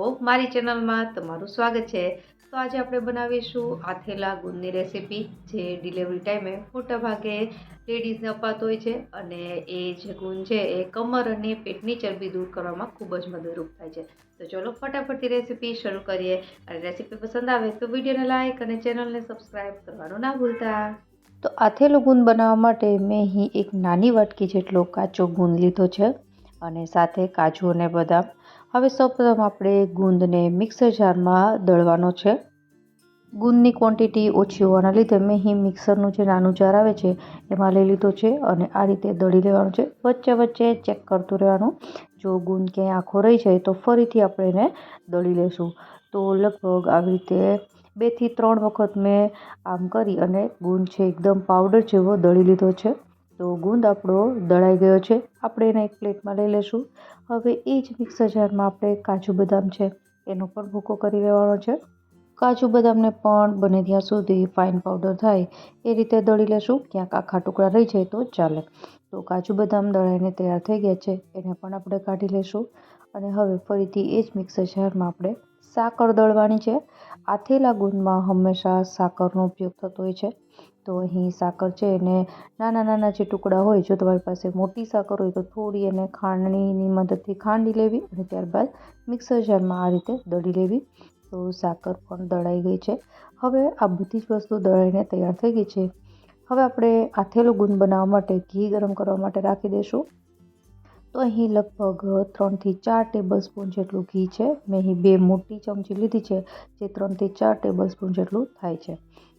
મારી ચેનલમાં તમારું સ્વાગત છે। તો આજે આપણે બનાવીશું આથેલા ગુંદની રેસીપી, જે ડિલિવરી ટાઈમે મોટાભાગે લેડીઝને અપાતો હોય છે અને એ જે ગુંદ છે એ કમર અને પેટની ચરબી દૂર કરવામાં ખૂબ જ મદદરૂપ થાય છે। તો ચલો ફટાફટથી રેસીપી શરૂ કરીએ। અને રેસીપી પસંદ આવે તો વિડીયોને લાઇક અને ચેનલને સબસ્ક્રાઈબ કરવાનું ના ભૂલતા। તો આથેલો ગુંદ બનાવવા માટે મેં અહીં એક નાની વાટકી જેટલો કાચો ગુંદ લીધો છે અને સાથે કાજુ અને બદામ। હવે સૌપ્રથમ આપણે ગુંદને મિક્સર જારમાં દળવાનો છે। ગુંદની ક્વોન્ટિટી ઓછી હોવાના લીધે મેં અહીં મિક્સરનું જે નાનું જાર આવે છે એમાં લઈ લીધો છે અને આ રીતે દળી લેવાનું છે। વચ્ચે વચ્ચે ચેક કરતું રહેવાનું, જો ગુંદ ક્યાંય આખો રહી જાય તો ફરીથી આપણે એને દળી લેશું। તો લગભગ આવી રીતે 2 થી 3 વખત મેં આમ કરી અને ગુંદ છે એકદમ પાવડર જેવો દળી લીધો છે। તો ગુંદ આપણો દળાઈ ગયો છે, આપણે એને એક પ્લેટમાં લઈ લેશું। હવે એ જ મિક્સર જારમાં આપણે કાજુ બદામ છે એનો પણ ભૂકો કરી લેવાનો છે। કાજુ બદામને પણ બને ત્યાં સુધી ફાઇન પાવડર થાય એ રીતે દળી લેશું, ક્યાંક આખા ટુકડા રહી જાય તો ચાલે। તો કાજુ બદામ દળાઈને તૈયાર થઈ ગયા છે, એને પણ આપણે કાઢી લેશું। અને હવે ફરીથી એ જ મિક્સર જારમાં આપણે સાકર દળવાની છે। આથેલા ગુંદમાં હંમેશા સાકરનો ઉપયોગ થતો હોય છે। તો અહીં સાકર છે એને નાના નાના જે ટુકડા હોય, જો તમારી પાસે મોટી સાકર હોય તો થોડી એને ખાંડણીની મદદથી ખાંડી લેવી અને ત્યારબાદ મિક્સર જારમાં આ રીતે દળી લેવી। તો સાકર પણ દળાઈ ગઈ છે। હવે આ બધી જ વસ્તુ દળાઈને તૈયાર થઈ ગઈ છે। હવે આપણે આથેલો ગુંદ બનાવવા માટે ઘી ગરમ કરવા માટે રાખી દઈશું। તો અહીં લગભગ 3 થી 4 ટેબલ સ્પૂન જેટલું ઘી છે। મેં અહીં 2 મોટી ચમચી લીધી છે, જે 3 થી 4 ટેબલ સ્પૂન જેટલું થાય છે।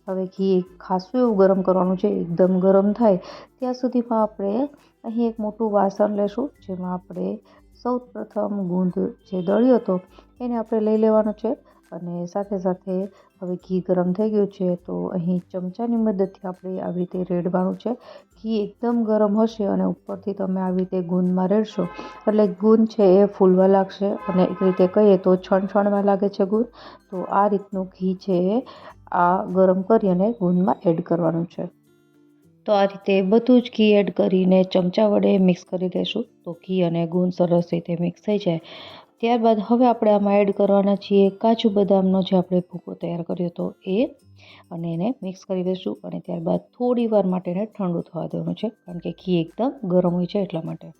હવે ઘી ખાસું એવું ગરમ કરવાનું છે, એકદમ ગરમ થાય ત્યાં સુધીમાં આપણે અહીં એક મોટું વાસણ લેશું, જેમાં આપણે સૌ પ્રથમ ગુંદ જે દળ્યો હતો એને આપણે લઈ લેવાનો છે। અને સાથે સાથે હવે ઘી ગરમ થઈ ગયું છે, તો અહીં ચમચાની મદદથી આપણે આવી રીતે રેડવાનું છે। ઘી એકદમ ગરમ હશે અને ઉપરથી તમે આવી રીતે ગુંદમાં રેડશો એટલે ગુંદ છે એ ફૂલવા લાગશે અને એક રીતે કહીએ તો છણછણવા લાગે છે ગુંદ। તો આ રીતનું ઘી છે આ ગરમ કરી અને ગુંદમાં એડ કરવાનું છે। તો આ રીતે બધું જ ઘી એડ કરીને ચમચા વડે મિક્સ કરી દઈશું, તો ઘી અને ગુંદ સરસ રીતે મિક્સ થઈ જાય। ત્યારબાદ હવે આપણે આમાં એડ કરવાના છીએ કાજુ બદામનો જે આપણે ભૂકો તૈયાર કર્યો હતો એ, અને એને મિક્સ કરી દઈશું અને ત્યારબાદ થોડી વાર માટે એને ઠંડુ થવા દેવાનું છે, કારણ કે ઘી એકદમ ગરમ હોય છે એટલા માટે।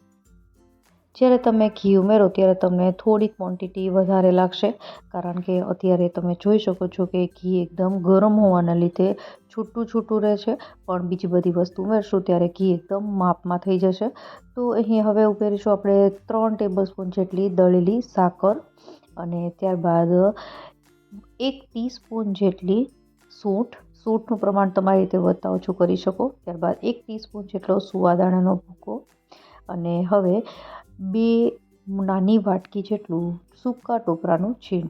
જ્યારે તમે ઘી ઉમેરો ત્યારે તમને થોડી ક્વોન્ટિટી વધારે લાગશે, કારણ કે અત્યારે તમે જોઈ શકો છો કે ઘી એકદમ ગરમ હોવાના લીધે છૂટું છૂટું રહે છે, પણ બીજી બધી વસ્તુ ઉમેરશું ત્યારે ઘી એકદમ માપમાં થઈ જશે। તો અહીં હવે ઉમેરીશું આપણે 3 ટેબલ સ્પૂન જેટલી દળેલી સાકર અને ત્યારબાદ 1 ટીસ્પૂન જેટલી સૂંઠ। સૂંઠનું પ્રમાણ તમારી રીતે વધતા ઓછું કરી શકો। ત્યારબાદ 1 ટીસ્પૂન જેટલો સુવાદાણાનો ભૂકો અને હવે 2 નાની વાટકી જેટલું સૂકા ટોપરાનું છીણ,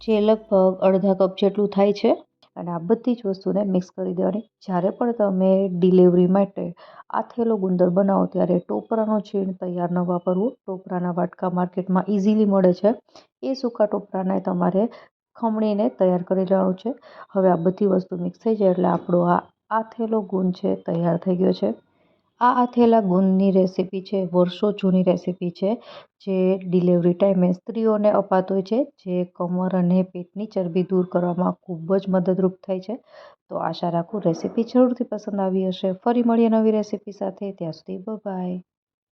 જે લગભગ અડધા કપ જેટલું થાય છે। અને આ બધી જ વસ્તુને મિક્સ કરી દેવાની। જ્યારે પણ તમે ડિલિવરી માટે આથેલો ગુંદર બનાવો ત્યારે ટોપરાનું છીણ તૈયાર ન વાપરવું। ટોપરાના વાટકા માર્કેટમાં ઇઝીલી મળે છે, એ સૂકા ટોપરાને તમારે ખમણીને તૈયાર કરી લેવાનું છે। હવે આ બધી વસ્તુ મિક્સ થઈ જાય એટલે આપણો આ આથેલો ગુંદ છે તૈયાર થઈ ગયો છે। આ આથેલા ગુંદની રેસીપી છે વર્ષો જૂની રેસીપી છે, જે ડિલિવરી ટાઈમે સ્ત્રીઓને અપાતો હોય છે, જે કમર અને પેટની ચરબી દૂર કરવામાં ખૂબ જ મદદરૂપ થાય છે। તો આશા રાખું રેસીપી જરૂરથી પસંદ આવી હશે। ફરી મળીએ નવી રેસીપી સાથે, ત્યાં સુધી બાય બાય।